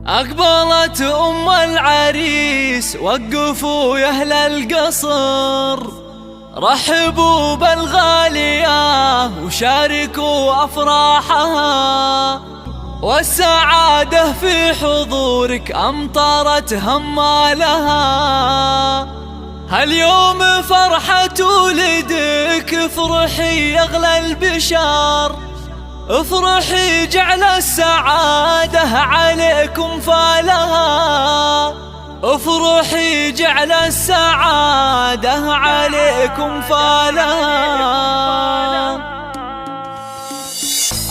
أقبلت أم العريس وقفوا يا أهل القصر، رحبوا بالغالية وشاركوا أفراحها، والسعادة في حضورك أمطرت همالها. هاليوم فرحة ولدك، افرحي يا أغلى البشر، افرحي جعل السعادة عليكم فالها، افرحي جعل السعادة عليكم فالها.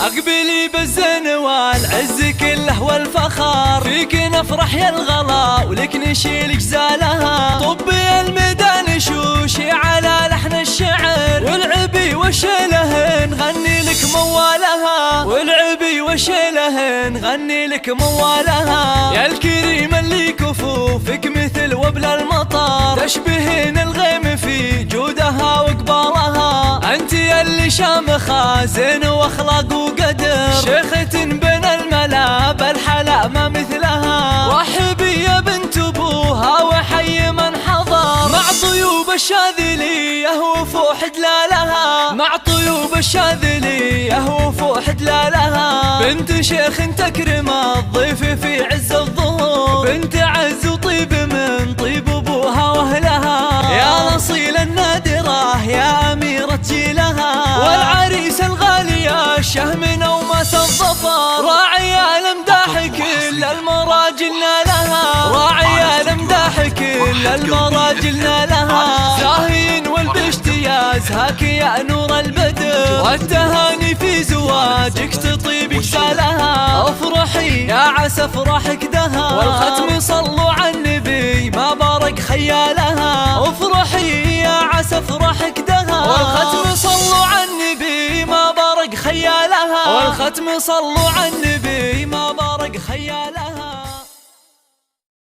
اقبلي بالزين والعز كله والفخر، فيك نفرح يا الغلا ولك نشيل جزالها. طبي الميدان شوشي على لحن الشعر، والعبي وشيله نغني لك موالها، والعبي وشيله نغني لك موالها. يا الكريم اللي كفوفك مثل وبل المطر، تشبهين الغيم في جودها وقبالها. انت اللي شامخة زين واخلاق وقدر، شيخة بين الملا بالحلا ما مثلها. رحبي يا بنت ابوها وحي من حضر، مع طيوب الشاذلية وفوح دلالها، مع طيوب الشاذلية وفوح دلالها. بنت شيخ تكرم الضيف في عز الظهور، بنت عز وطيب من طيب ابوها واهلها. يا الاصيل النادرة يا اميرة جيلها، والعريس الغالية الشهم نومة الظفر. راعي الامداح كل المراجل نالها، راعي الامداح كل المراجل نالها. زاهين والبشت يا زهاك يا نور البدر، والتهاني في زواجك تطيب جسالها. افرحي يا عسى افراحك دها، والختم صلوا على النبي ما بارك خيالها. افرحي يا عسى افراحك دها، والختم صلوا على النبي ما بارك خيالها، والختم صلوا على النبي ما بارك خيالها.